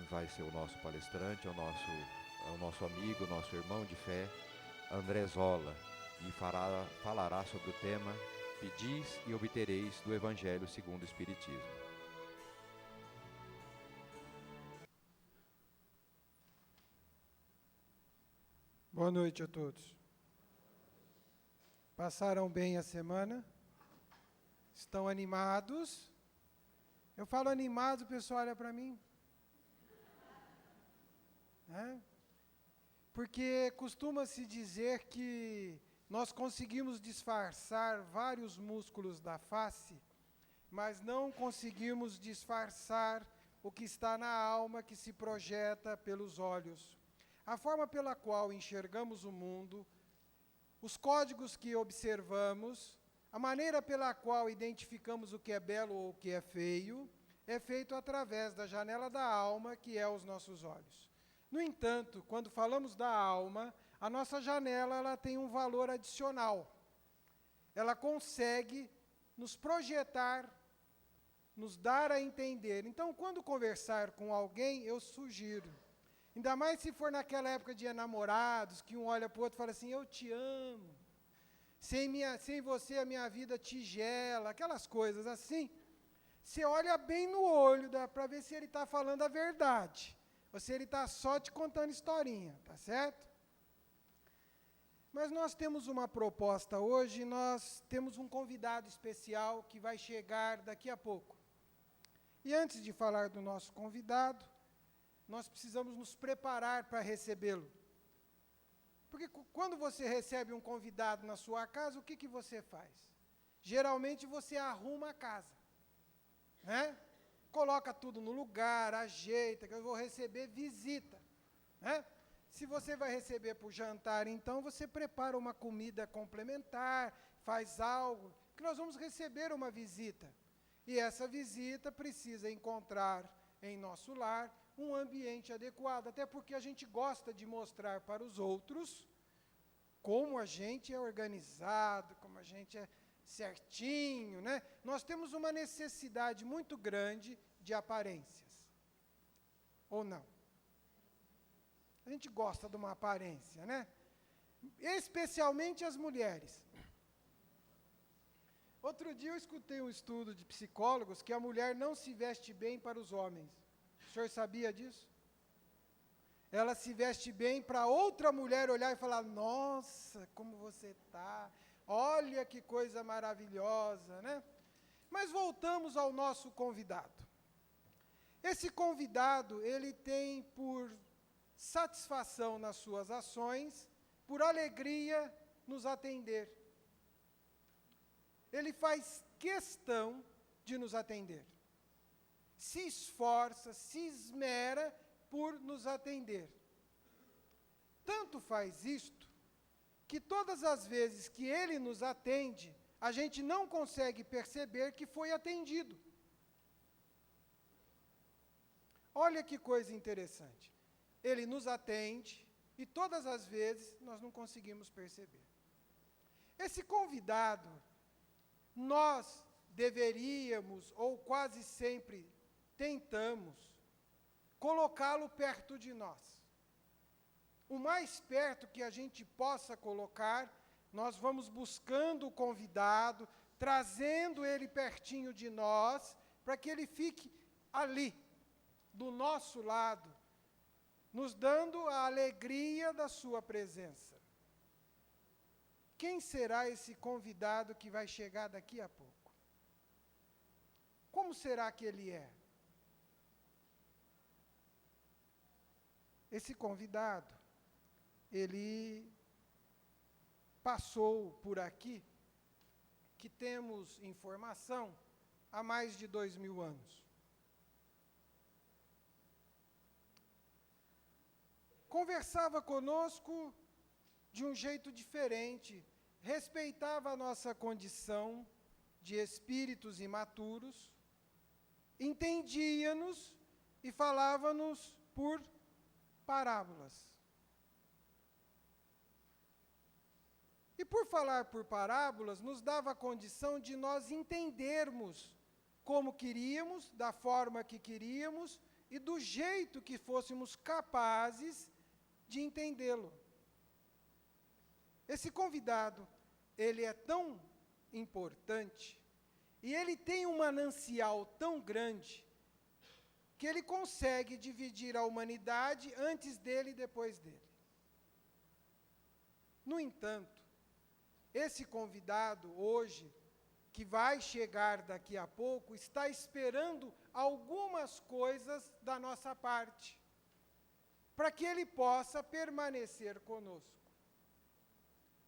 vai ser o nosso palestrante, é o nosso amigo, o nosso irmão de fé, André Zola, e falará sobre o tema Pedis e obtereis do Evangelho segundo o Espiritismo. Boa noite a todos. Passaram bem a semana? Estão animados? Eu falo animados, o pessoal olha para mim. Porque costuma-se dizer que nós conseguimos disfarçar vários músculos da face, mas não conseguimos disfarçar o que está na alma que se projeta pelos olhos. A forma pela qual enxergamos o mundo, os códigos que observamos, a maneira pela qual identificamos o que é belo ou o que é feio, é feito através da janela da alma, que é os nossos olhos. No entanto, quando falamos da alma, a nossa janela ela tem um valor adicional. Ela consegue nos projetar, nos dar a entender. Então, quando conversar com alguém, eu sugiro, ainda mais se for naquela época de enamorados, que um olha para o outro e fala assim, eu te amo, sem você a minha vida tigela, aquelas coisas assim, você olha bem no olho para ver se ele está falando a verdade, ou se ele está só te contando historinha, tá certo? Mas nós temos uma proposta hoje, nós temos um convidado especial que vai chegar daqui a pouco. E antes de falar do nosso convidado, nós precisamos nos preparar para recebê-lo. Porque quando você recebe um convidado na sua casa, o que você faz? Geralmente você arruma a casa, né? Coloca tudo no lugar, ajeita, que eu vou receber visita, né? Se você vai receber para o jantar, então, você prepara uma comida complementar, faz algo, que nós vamos receber uma visita. E essa visita precisa encontrar em nosso lar um ambiente adequado, até porque a gente gosta de mostrar para os outros como a gente é organizado, como a gente é certinho, né? Nós temos uma necessidade muito grande de aparências. Ou não? A gente gosta de uma aparência, né? Especialmente as mulheres. Outro dia eu escutei um estudo de psicólogos que a mulher não se veste bem para os homens. O senhor sabia disso? Ela se veste bem para outra mulher olhar e falar, nossa, como você está, olha que coisa maravilhosa, né? Mas voltamos ao nosso convidado. Esse convidado, ele tem por satisfação nas suas ações, por alegria nos atender. Ele faz questão de nos atender. Se esforça, se esmera por nos atender. Tanto faz isto, que todas as vezes que ele nos atende, a gente não consegue perceber que foi atendido. Olha que coisa interessante. Ele nos atende e todas as vezes nós não conseguimos perceber. Esse convidado, nós deveríamos, ou quase sempre tentamos, colocá-lo perto de nós. O mais perto que a gente possa colocar, nós vamos buscando o convidado, trazendo ele pertinho de nós, para que ele fique ali, do nosso lado, nos dando a alegria da sua presença. Quem será esse convidado que vai chegar daqui a pouco? Como será que ele é? Esse convidado, ele passou por aqui, que temos informação, há mais de 2000 anos. Conversava conosco de um jeito diferente, respeitava a nossa condição de espíritos imaturos, entendia-nos e falava-nos por parábolas. E por falar por parábolas, nos dava a condição de nós entendermos como queríamos, da forma que queríamos, e do jeito que fôssemos capazes de entendê-lo. Esse convidado, ele é tão importante e ele tem um manancial tão grande que ele consegue dividir a humanidade antes dele e depois dele. No entanto, esse convidado hoje, que vai chegar daqui a pouco, está esperando algumas coisas da nossa parte, para que ele possa permanecer conosco.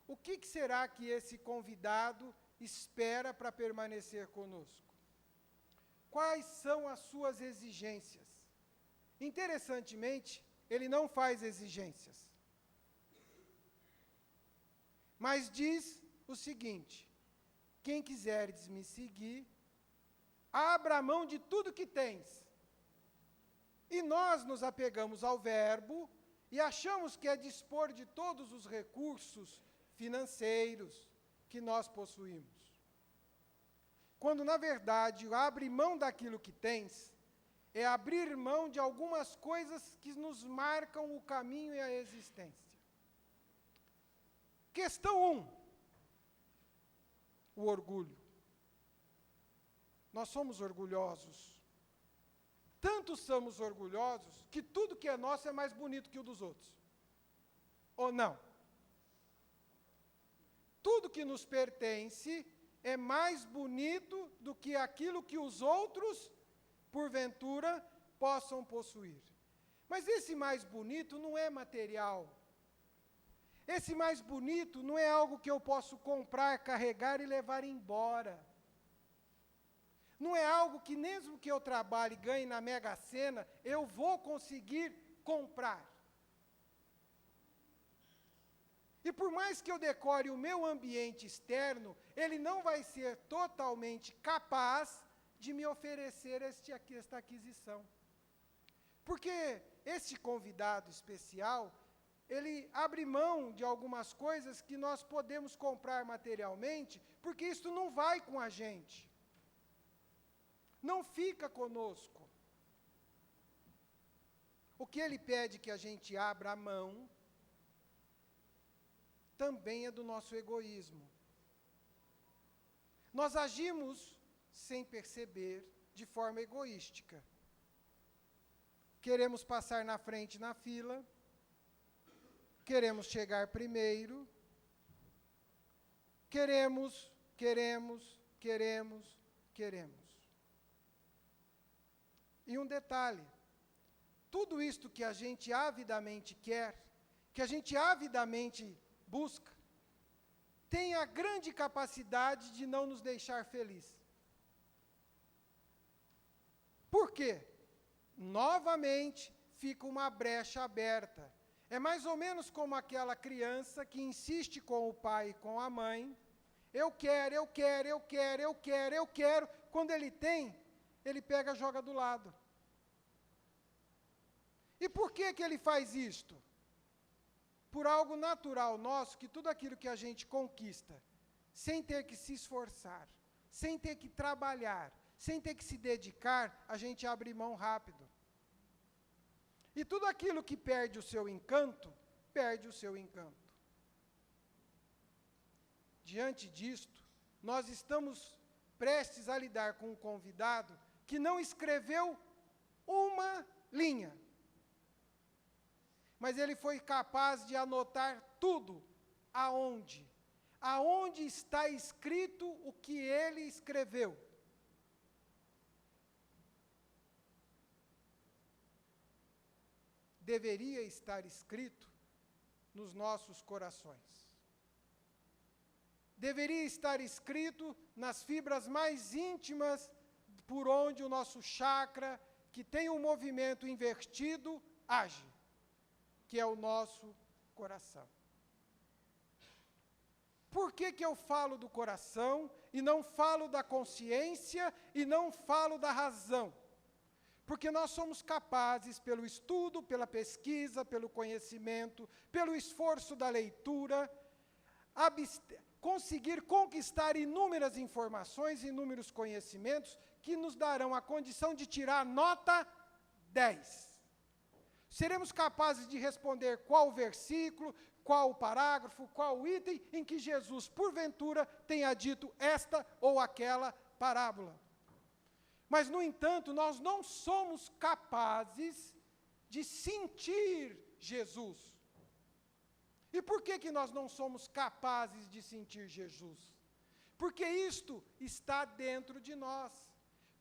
O que será que esse convidado espera para permanecer conosco? Quais são as suas exigências? Interessantemente, ele não faz exigências, mas diz o seguinte: quem quiseres me seguir, abra a mão de tudo que tens. E nós nos apegamos ao verbo e achamos que é dispor de todos os recursos financeiros que nós possuímos. Quando, na verdade, abrir mão daquilo que tens, é abrir mão de algumas coisas que nos marcam o caminho e a existência. Questão 1. O orgulho. Nós somos orgulhosos. Tanto somos orgulhosos que tudo que é nosso é mais bonito que o dos outros. Ou não? Tudo que nos pertence é mais bonito do que aquilo que os outros, porventura, possam possuir. Mas esse mais bonito não é material. Esse mais bonito não é algo que eu posso comprar, carregar e levar embora. Não é algo que, mesmo que eu trabalhe e ganhe na Mega Sena, eu vou conseguir comprar. E por mais que eu decore o meu ambiente externo, ele não vai ser totalmente capaz de me oferecer esta aquisição. Porque este convidado especial, ele abre mão de algumas coisas que nós podemos comprar materialmente, porque isso não vai com a gente. Não fica conosco. O que ele pede que a gente abra a mão também é do nosso egoísmo. Nós agimos sem perceber, de forma egoística. Queremos passar na frente na fila, queremos chegar primeiro, queremos. E um detalhe, tudo isto que a gente avidamente quer, que a gente avidamente busca, tem a grande capacidade de não nos deixar felizes. Por quê? Novamente, fica uma brecha aberta. É mais ou menos como aquela criança que insiste com o pai e com a mãe. Eu quero. Quando ele tem, ele pega e joga do lado. E por que ele faz isto? Por algo natural nosso, que tudo aquilo que a gente conquista, sem ter que se esforçar, sem ter que trabalhar, sem ter que se dedicar, a gente abre mão rápido. E tudo aquilo que perde o seu encanto, perde o seu encanto. Diante disto, nós estamos prestes a lidar com um convidado que não escreveu uma linha, mas ele foi capaz de anotar tudo. Aonde? Aonde está escrito o que ele escreveu? Deveria estar escrito nos nossos corações. Deveria estar escrito nas fibras mais íntimas, por onde o nosso chakra, que tem um movimento invertido, age, que é o nosso coração. Por que eu falo do coração e não falo da consciência e não falo da razão? Porque nós somos capazes, pelo estudo, pela pesquisa, pelo conhecimento, pelo esforço da leitura, conseguir conquistar inúmeras informações, inúmeros conhecimentos, que nos darão a condição de tirar nota 10. Seremos capazes de responder qual versículo, qual parágrafo, qual item em que Jesus, porventura, tenha dito esta ou aquela parábola. Mas, no entanto, nós não somos capazes de sentir Jesus. E por que nós não somos capazes de sentir Jesus? Porque isto está dentro de nós.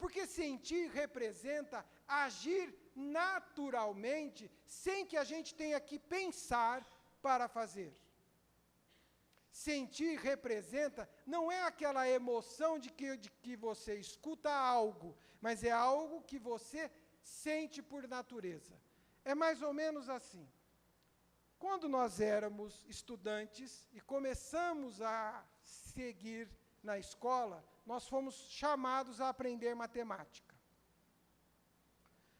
Porque sentir representa agir naturalmente, sem que a gente tenha que pensar para fazer. Sentir representa, não é aquela emoção de que você escuta algo, mas é algo que você sente por natureza. É mais ou menos assim. Quando nós éramos estudantes e começamos a seguir na escola, nós fomos chamados a aprender matemática.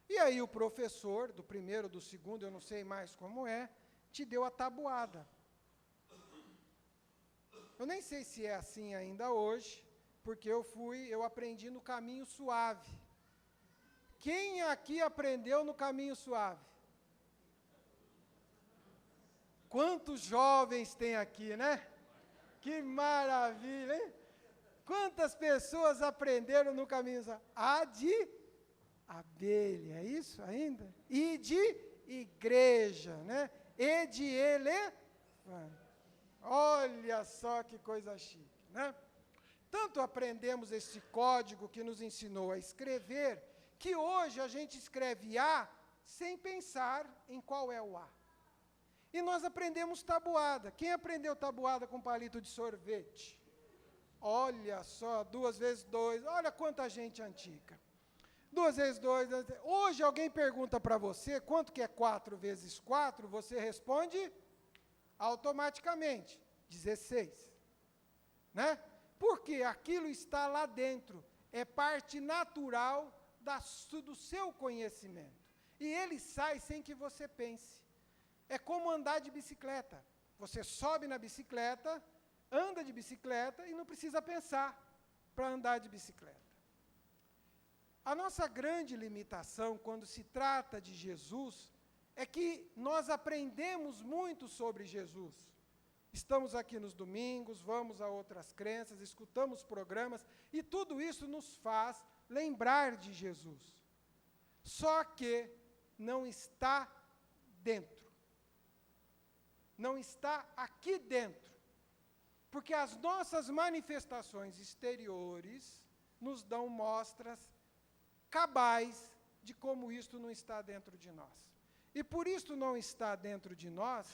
E aí o professor, do primeiro, do segundo, eu não sei mais como é, te deu a tabuada. Eu nem sei se é assim ainda hoje, porque eu aprendi no caminho suave. Quem aqui aprendeu no caminho suave? Quantos jovens tem aqui, né? Que maravilha, hein? Quantas pessoas aprenderam no caminho suave? A de abelha, é isso ainda? E de igreja, né? E de elefante. Olha só que coisa chique, né? Tanto aprendemos esse código que nos ensinou a escrever, que hoje a gente escreve A sem pensar em qual é o A. E nós aprendemos tabuada. Quem aprendeu tabuada com palito de sorvete? Olha só, 2 vezes 2, olha quanta gente antiga. 2 vezes 2, hoje alguém pergunta para você quanto que é 4 vezes 4, você responde automaticamente, 16. Né? Porque aquilo está lá dentro, é parte natural do seu conhecimento. E ele sai sem que você pense. É como andar de bicicleta. Você sobe na bicicleta, anda de bicicleta e não precisa pensar para andar de bicicleta. A nossa grande limitação quando se trata de Jesus é que nós aprendemos muito sobre Jesus. Estamos aqui nos domingos, vamos a outras crenças, escutamos programas, e tudo isso nos faz lembrar de Jesus. Só que não está dentro. Não está aqui dentro. Porque as nossas manifestações exteriores nos dão mostras cabais de como isto não está dentro de nós. E por isto não está dentro de nós,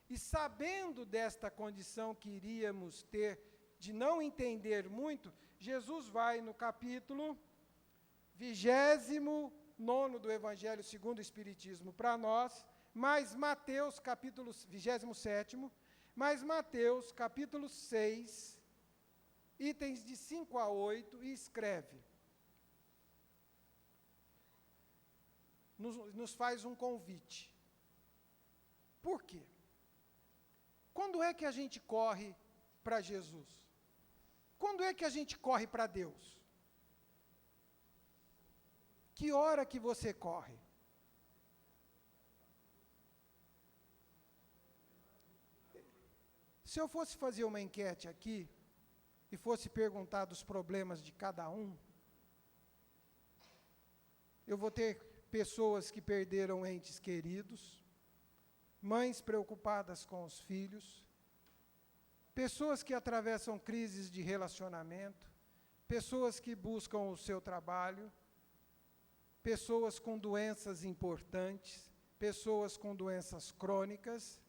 e sabendo desta condição que iríamos ter de não entender muito, Jesus vai no capítulo 29 do Evangelho segundo o Espiritismo para nós, mais Mateus, capítulo 27º, mais Mateus, capítulo 6, itens de 5 a 8, e escreve. Nos faz um convite. Por quê? Quando é que a gente corre para Jesus? Quando é que a gente corre para Deus? Que hora que você corre? Se eu fosse fazer uma enquete aqui, e fosse perguntar dos problemas de cada um, eu vou ter pessoas que perderam entes queridos, mães preocupadas com os filhos, pessoas que atravessam crises de relacionamento, pessoas que buscam o seu trabalho, pessoas com doenças importantes, pessoas com doenças crônicas,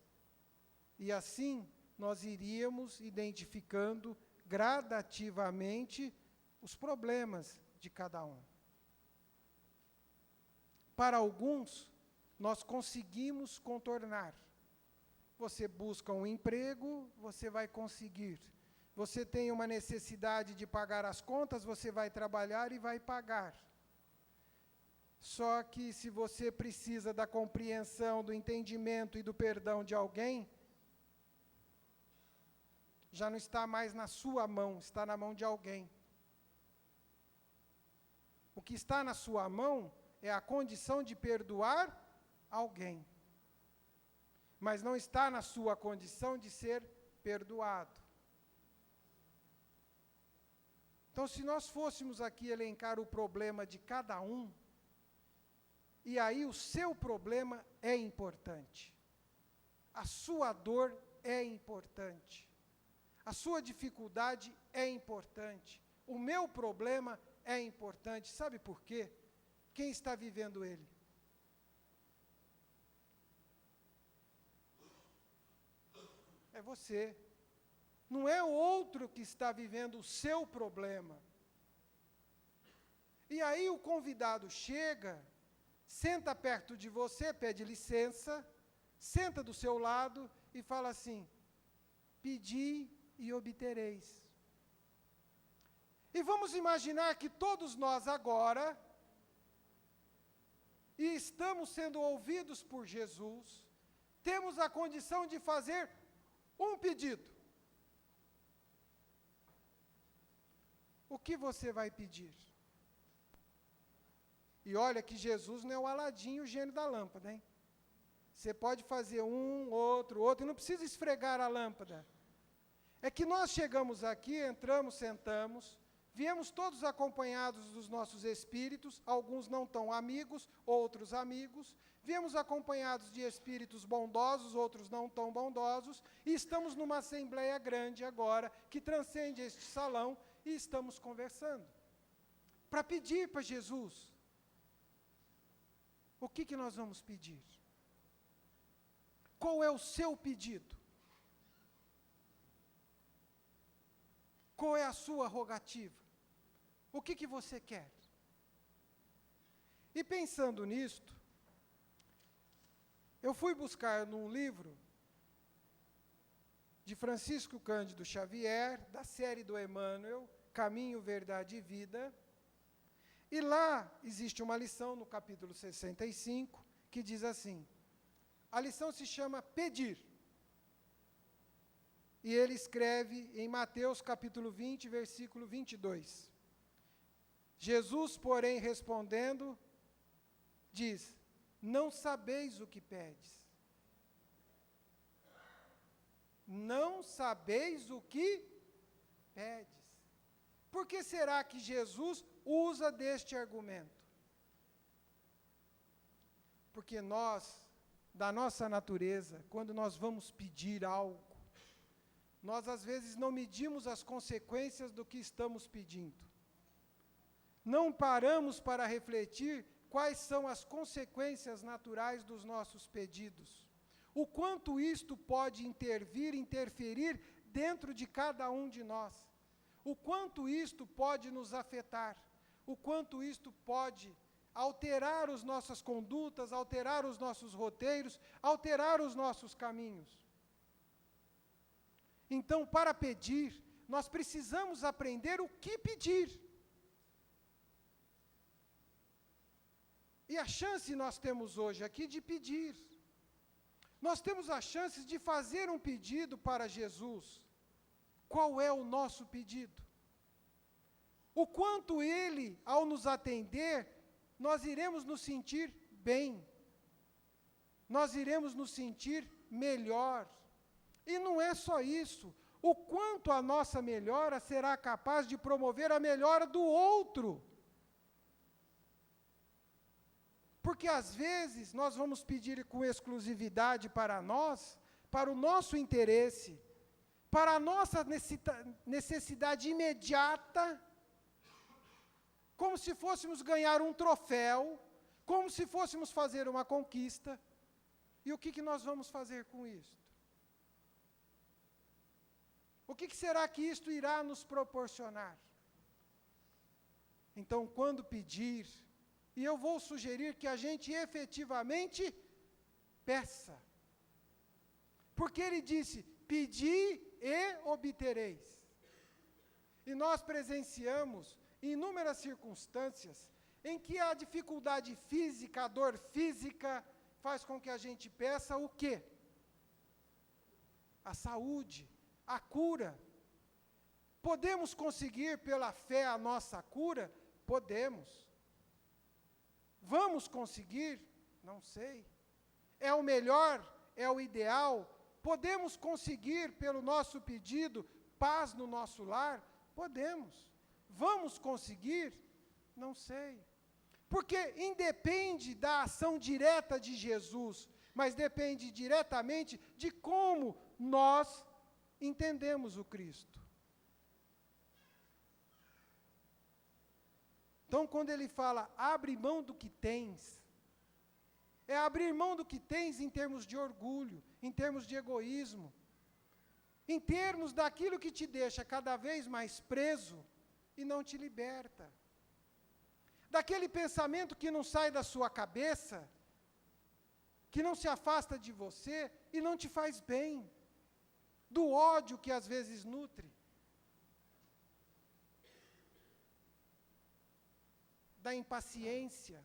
e assim nós iríamos identificando gradativamente os problemas de cada um. Para alguns, nós conseguimos contornar. Você busca um emprego, você vai conseguir. Você tem uma necessidade de pagar as contas, você vai trabalhar e vai pagar. Só que se você precisa da compreensão, do entendimento e do perdão de alguém, já não está mais na sua mão, está na mão de alguém. O que está na sua mão é a condição de perdoar alguém, mas não está na sua condição de ser perdoado. Então, se nós fôssemos aqui elencar o problema de cada um, e aí o seu problema é importante, a sua dor é importante, a sua dificuldade é importante, o meu problema é importante. Sabe por quê? Quem está vivendo ele? É você. Não é o outro que está vivendo o seu problema. E aí o convidado chega, senta perto de você, pede licença, senta do seu lado e fala assim: pedi e obtereis. E vamos imaginar que todos nós agora e estamos sendo ouvidos por Jesus, temos a condição de fazer um pedido. O que você vai pedir? E olha que Jesus não é o Aladim, o gênio da lâmpada, hein? Você pode fazer um, outro, e não precisa esfregar a lâmpada. É que nós chegamos aqui, entramos, sentamos, viemos todos acompanhados dos nossos espíritos, alguns não tão amigos, outros amigos, viemos acompanhados de espíritos bondosos, outros não tão bondosos, e estamos numa assembleia grande agora, que transcende este salão, e estamos conversando. Para pedir para Jesus, o que nós vamos pedir? Qual é o seu pedido? Qual é a sua rogativa? O que você quer? E pensando nisto, eu fui buscar num livro de Francisco Cândido Xavier, da série do Emmanuel, Caminho, Verdade e Vida, e lá existe uma lição no capítulo 65, que diz assim, a lição se chama Pedir. E ele escreve em Mateus capítulo 20, versículo 22. Jesus, porém, respondendo, diz, não sabeis o que pedes. Não sabeis o que pedes. Por que será que Jesus usa deste argumento? Porque nós, da nossa natureza, quando nós vamos pedir algo, nós às vezes não medimos as consequências do que estamos pedindo. Não paramos para refletir quais são as consequências naturais dos nossos pedidos. O quanto isto pode interferir dentro de cada um de nós. O quanto isto pode nos afetar. O quanto isto pode alterar as nossas condutas, alterar os nossos roteiros, alterar os nossos caminhos. Então, para pedir, nós precisamos aprender o que pedir. E a chance nós temos hoje aqui de pedir. Nós temos a chance de fazer um pedido para Jesus. Qual é o nosso pedido? O quanto Ele, ao nos atender, nós iremos nos sentir bem. Nós iremos nos sentir melhor. E não é só isso. O quanto a nossa melhora será capaz de promover a melhora do outro. Porque às vezes nós vamos pedir com exclusividade para nós, para o nosso interesse, para a nossa necessidade imediata, como se fôssemos ganhar um troféu, como se fôssemos fazer uma conquista. E o que nós vamos fazer com isso? O que será que isto irá nos proporcionar? Então, quando pedir, e eu vou sugerir que a gente efetivamente peça. Porque ele disse, pedi e obtereis. E nós presenciamos inúmeras circunstâncias em que a dificuldade física, a dor física, faz com que a gente peça o quê? A saúde, a cura. Podemos conseguir pela fé a nossa cura? Podemos. Vamos conseguir? Não sei. É o melhor? É o ideal? Podemos conseguir, pelo nosso pedido, paz no nosso lar? Podemos. Vamos conseguir? Não sei. Porque independe da ação direta de Jesus, mas depende diretamente de como nós entendemos o Cristo. Então, quando ele fala, abre mão do que tens, é abrir mão do que tens em termos de orgulho, em termos de egoísmo, em termos daquilo que te deixa cada vez mais preso e não te liberta. Daquele pensamento que não sai da sua cabeça, que não se afasta de você e não te faz bem, do ódio que às vezes nutre, da impaciência,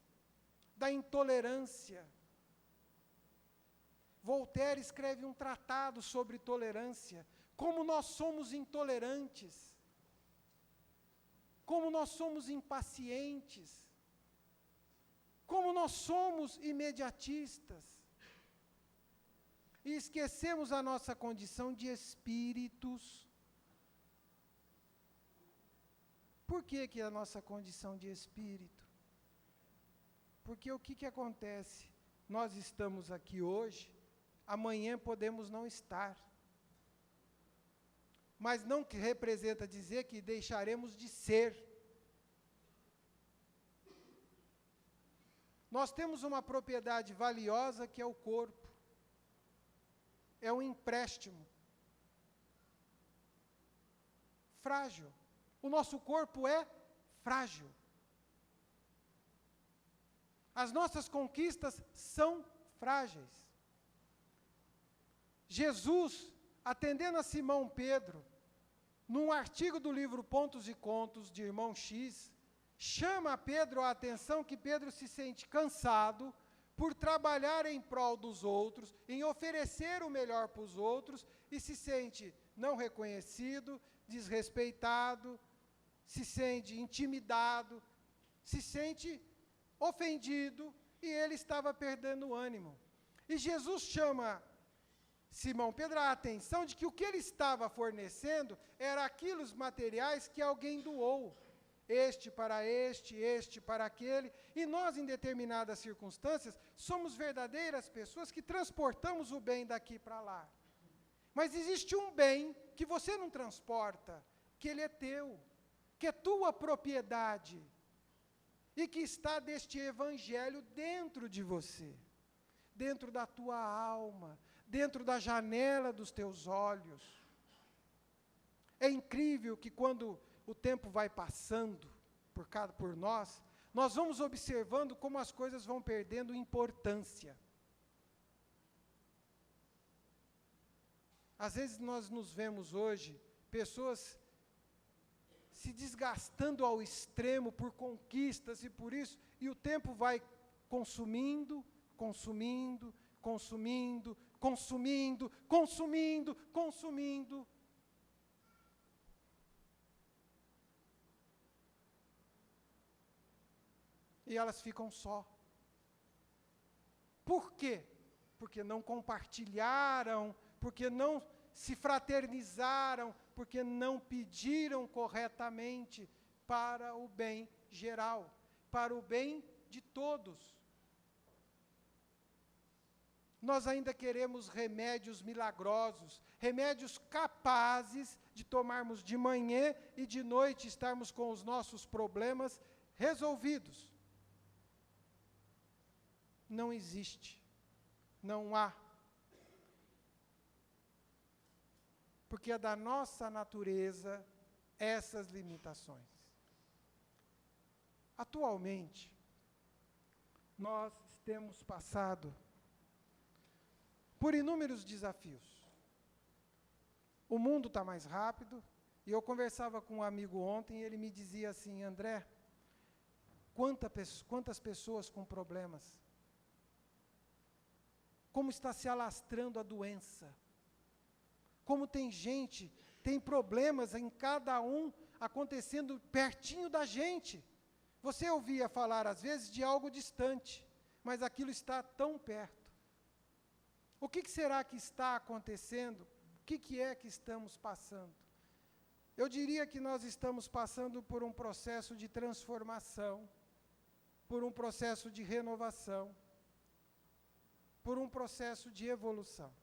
da intolerância. Voltaire escreve um tratado sobre tolerância, como nós somos intolerantes, como nós somos impacientes, como nós somos imediatistas, e esquecemos a nossa condição de espíritos. Por que a nossa condição de espírito? Porque o que acontece? Nós estamos aqui hoje, amanhã podemos não estar. Mas não que representa dizer que deixaremos de ser. Nós temos uma propriedade valiosa que é o corpo. É um empréstimo. Frágil. O nosso corpo é frágil. As nossas conquistas são frágeis. Jesus, atendendo a Simão Pedro, num artigo do livro Pontos e Contos, de Irmão X, chama a Pedro a atenção que Pedro se sente cansado por trabalhar em prol dos outros, em oferecer o melhor para os outros, e se sente não reconhecido, desrespeitado, se sente intimidado, se sente ofendido, e ele estava perdendo o ânimo. E Jesus chama Simão Pedro a atenção de que o que ele estava fornecendo era aquilo, os materiais que alguém doou. Este para este para aquele. E nós, em determinadas circunstâncias, somos verdadeiras pessoas que transportamos o bem daqui para lá. Mas existe um bem que você não transporta, que ele é teu, que é tua propriedade, e que está deste evangelho dentro de você, dentro da tua alma, dentro da janela dos teus olhos. É incrível que quando o tempo vai passando por nós vamos observando como as coisas vão perdendo importância. Às vezes nós nos vemos hoje, pessoas se desgastando ao extremo por conquistas e por isso, e o tempo vai consumindo, consumindo, consumindo, consumindo, consumindo, consumindo. E elas ficam só. Por quê? Porque não compartilharam, porque não se fraternizaram, porque não pediram corretamente para o bem geral, para o bem de todos. Nós ainda queremos remédios milagrosos, remédios capazes de tomarmos de manhã e de noite estarmos com os nossos problemas resolvidos. Não existe, não há. Porque é da nossa natureza essas limitações. Atualmente, nós temos passado por inúmeros desafios. O mundo está mais rápido, e eu conversava com um amigo ontem, e ele me dizia assim: André, quantas pessoas com problemas, como está se alastrando a doença, como tem gente, tem problemas em cada um acontecendo pertinho da gente, Você ouvia falar, às vezes, de algo distante, mas aquilo está tão perto. O que será que está acontecendo? O que é que estamos passando? Eu diria que nós estamos passando por um processo de transformação, por um processo de renovação, por um processo de evolução.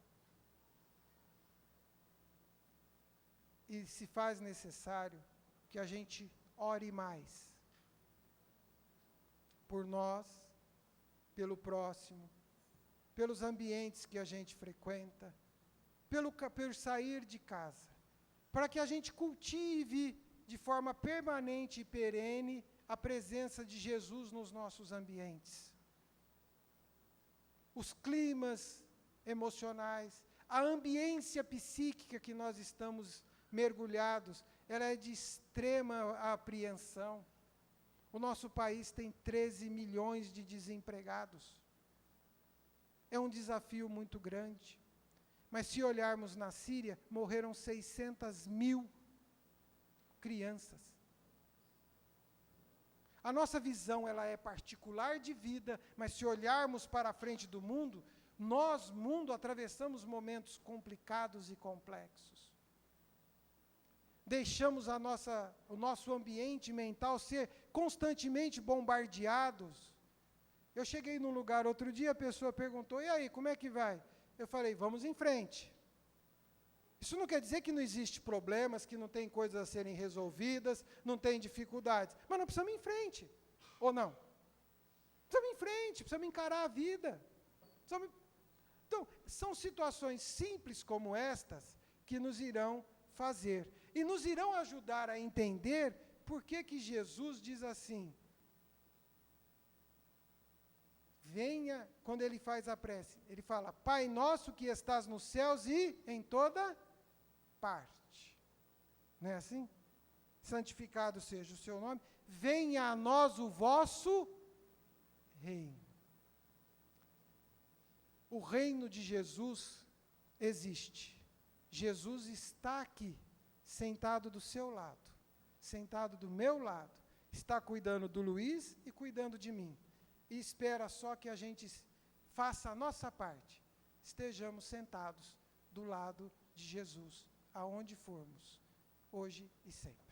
E se faz necessário que a gente ore mais por nós, pelo próximo, pelos ambientes que a gente frequenta, por sair de casa, para que a gente cultive de forma permanente e perene a presença de Jesus nos nossos ambientes. Os climas emocionais, a ambiência psíquica que nós estamos mergulhados, ela é de extrema apreensão. O nosso país tem 13 milhões de desempregados. É um desafio muito grande. Mas se olharmos na Síria, morreram 600.000 crianças. A nossa visão ela é particular de vida, mas se olharmos para a frente do mundo, nós, mundo, atravessamos momentos complicados e complexos. Deixamos o nosso ambiente mental ser constantemente bombardeados. Eu cheguei num lugar outro dia, a pessoa perguntou, e aí, como é que vai? Eu falei, vamos em frente. Isso não quer dizer que não existe problemas, que não tem coisas a serem resolvidas, não tem dificuldades, mas não precisamos ir em frente, ou não? Precisamos ir em frente, precisamos encarar a vida. Então, são situações simples como estas que nos irão fazer, e nos irão ajudar a entender por que Jesus diz assim, venha, quando ele faz a prece, ele fala, Pai nosso que estás nos céus e em toda parte. Não é assim? Santificado seja o seu nome, venha a nós o vosso reino. O reino de Jesus existe. Jesus está aqui, sentado do seu lado, sentado do meu lado, está cuidando do Luiz e cuidando de mim. E espera só que a gente faça a nossa parte, estejamos sentados do lado de Jesus, aonde formos, hoje e sempre.